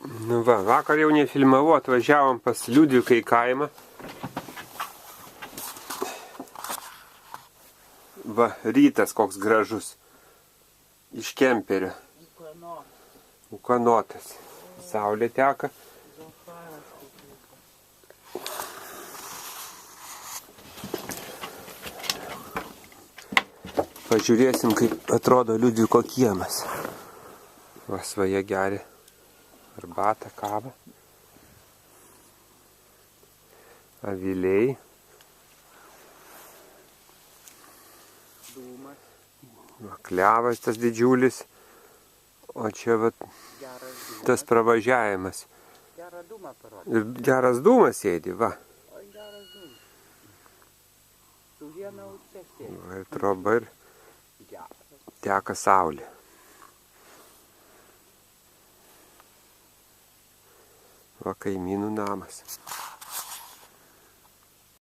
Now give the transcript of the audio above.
Nu va, vakar jau nefilmavau, atvažiavom pas Liudviką į kaimą. Va, rytas koks gražus. Iš kemperio. Ūkanotas. Saulė teka. Pažiūrėsim, kaip atrodo Liudviko kiemas. Va, svaja geria arbatą, kavą. Aviliai. Va, klevas tas didžiulis. O čia va, tas pravažiavimas. Ir geras dūmas sėdi, va. Va, ir troba ir teka saulė. Va, kaimynų namas.